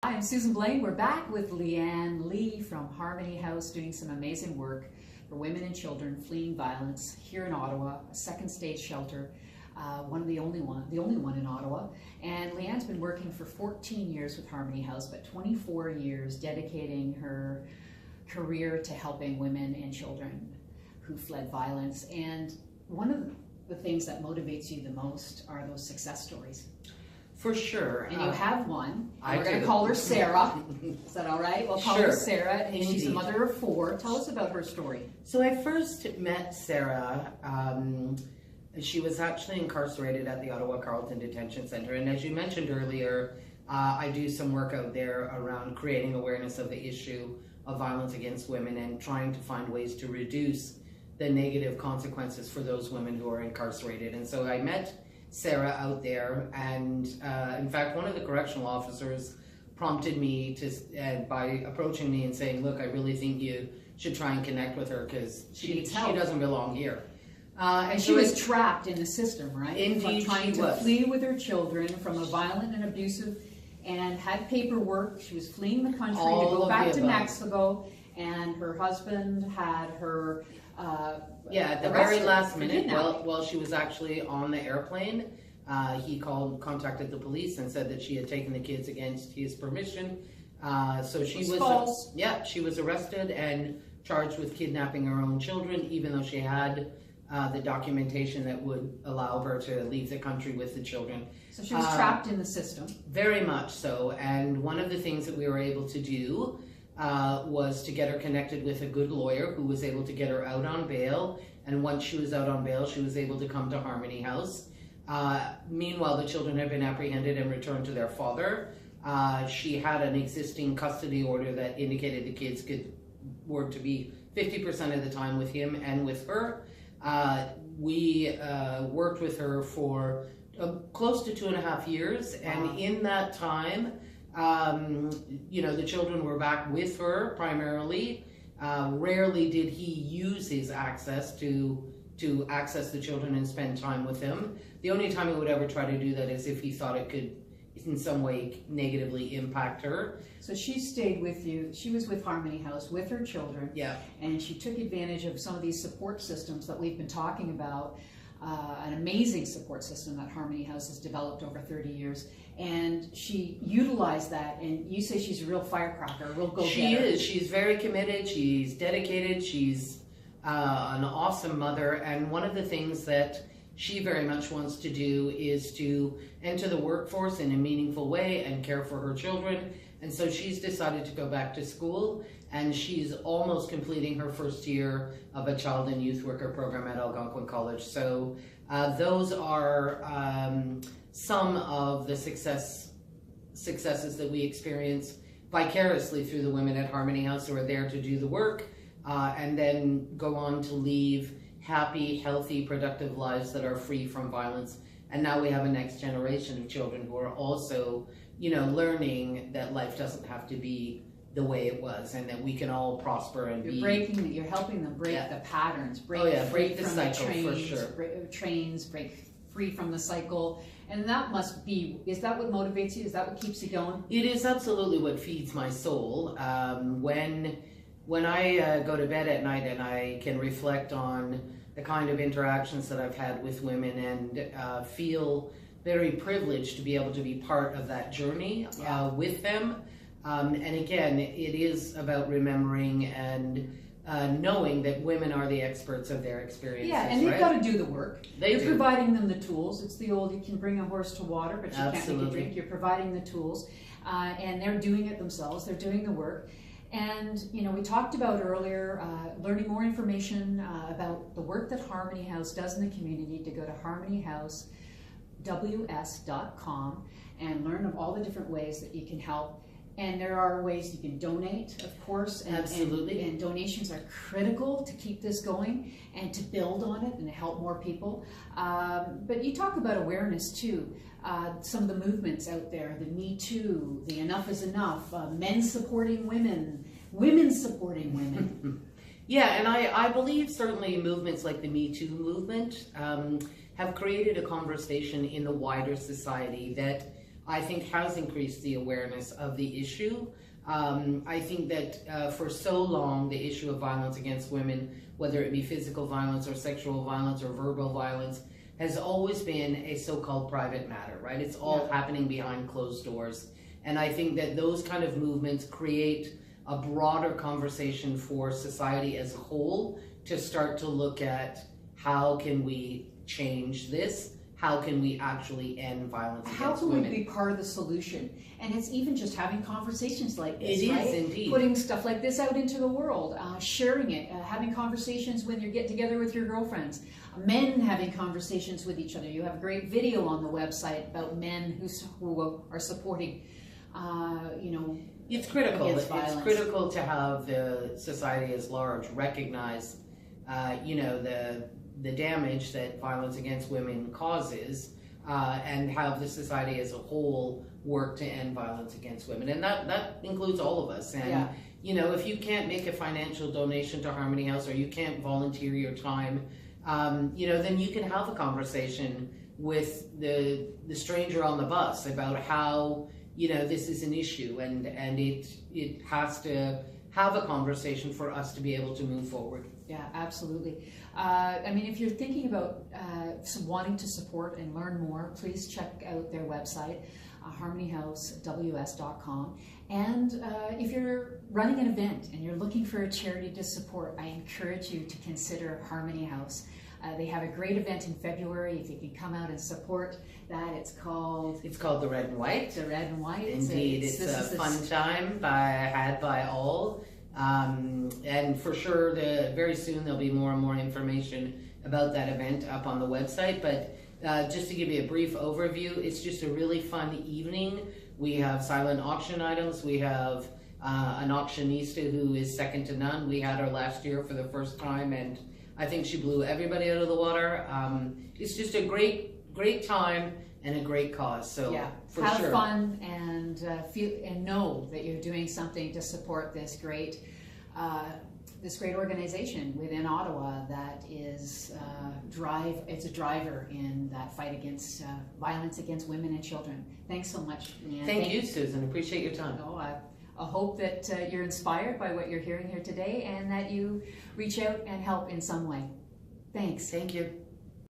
Hi, I'm Susan Blaine. We're back with Leanne Lee from Harmony House doing some amazing work for women and children fleeing violence here in Ottawa, a second stage shelter, the only one in Ottawa. And Leanne's been working for 14 years with Harmony House, but 24 years dedicating her career to helping women and children who fled violence. And one of the things that motivates you the most are those success stories. For sure. And you have one. We're going to do. call her Sarah. Is that all right? We'll call her Sure. Sarah, and Indeed. she's a mother of 4. Tell us about her story. So I first met Sarah. She was actually incarcerated at the Ottawa Carleton Detention Centre. And as you mentioned earlier, I do some work out there around creating awareness of the issue of violence against women and trying to find ways to reduce the negative consequences for those women who are incarcerated. And so I met Sarah out there, and in fact one of the correctional officers prompted me to by approaching me and saying, look, I really think you should try and connect with her because she doesn't belong here. And she was trapped in the system, right? Indeed, trying she to was. flee with her children from a violent and abusive, and had paperwork. She was fleeing the country to go back to Mexico, and her husband had her at the very last minute, while she was actually on the airplane, he contacted the police and said that she had taken the kids against his permission. So she was false. She was arrested and charged with kidnapping her own children, even though she had the documentation that would allow her to leave the country with the children. So she was trapped in the system. Very much so. And one of the things that we were able to do was to get her connected with a good lawyer who was able to get her out on bail. And once she was out on bail, she was able to come to Harmony House. Meanwhile, the children had been apprehended and returned to their father. She had an existing custody order that indicated the kids were to be 50% of the time with him and with her. We worked with her for close to 2.5 years. And in that time, the children were back with her primarily. Rarely did he use his access to access the children and spend time with them. The only time he would ever try to do that is if he thought it could in some way negatively impact her. So she stayed with you. She was with Harmony House with her children. Yeah. And she took advantage of some of these support systems that we've been talking about. An amazing support system that Harmony House has developed over 30 years. And she utilized that, and you say she's a real firecracker, a real go-getter. She is. She's very committed. She's dedicated. She's an awesome mother. And one of the things that she very much wants to do is to enter the workforce in a meaningful way and care for her children. And so she's decided to go back to school, and she's almost completing her first year of a child and youth worker program at Algonquin College. So those are some of the successes that we experience vicariously through the women at Harmony House who are there to do the work and then go on to leave happy, healthy, productive lives that are free from violence. And now we have a next generation of children who are also, learning that life doesn't have to be the way it was, and that we can all prosper and you're helping them break the patterns, break the cycle, for sure. Break free from the cycle. And that must be, is that what motivates you? Is that what keeps you going? It is absolutely what feeds my soul. When I go to bed at night and I can reflect on the kind of interactions that I've had with women and feel very privileged to be able to be part of that journey with them. And again, it is about remembering and knowing that women are the experts of their experiences. Yeah, and they've got to do the work. You're do. Providing them the tools. It's the old, you can bring a horse to water, but you can't make Absolutely. it drink. You're providing the tools, and they're doing it themselves. They're doing the work. And, we talked about earlier, learning more information about the work that Harmony House does in the community, to go to harmonyhousews.com and learn of all the different ways that you can help. And there are ways you can donate, of course. And, Absolutely. And donations are critical to keep this going and to build on it and to help more people. But you talk about awareness too. Some of the movements out there, the Me Too, the Enough is Enough, men supporting women, women supporting women. Yeah, and I believe certainly movements like the Me Too movement have created a conversation in the wider society that I think has increased the awareness of the issue. I think that for so long, the issue of violence against women, whether it be physical violence or sexual violence or verbal violence, has always been a so-called private matter, right? It's all happening behind closed doors. And I think that those kind of movements create a broader conversation for society as a whole to start to look at how can we change this? How can we actually end violence against women? How can we be part of the solution? And it's even just having conversations like this, It right? is indeed. Putting stuff like this out into the world, sharing it, having conversations when you get together with your girlfriends, men having conversations with each other. You have a great video on the website about men who are supporting, It's critical. against It's violence. critical to have the society as large recognize, the damage that violence against women causes, and have the society as a whole work to end violence against women. And that includes all of us. And, if you can't make a financial donation to Harmony House, or you can't volunteer your time, then you can have a conversation with the stranger on the bus about how, this is an issue, and it has to have a conversation for us to be able to move forward. Yeah, absolutely. If you're thinking about wanting to support and learn more, please check out their website, harmonyhousews.com. And if you're running an event and you're looking for a charity to support, I encourage you to consider Harmony House. They have a great event in February. If you can come out and support that, it's called the Red and White. The Red and White. Indeed, it's a fun time had by all. And for sure, very soon there'll be more and more information about that event up on the website. But just to give you a brief overview, it's just a really fun evening. We have silent auction items. We have an auctionista who is second to none. We had her last year for the first time, and I think she blew everybody out of the water. It's just a great time and a great cause. So have fun and feel and know that you're doing something to support this great organization within Ottawa that is it's a driver in that fight against violence against women and children. Thanks so much, Leanne. Thank you, Susan. Appreciate your time. I hope that you're inspired by what you're hearing here today, and that you reach out and help in some way. Thanks. Thank you.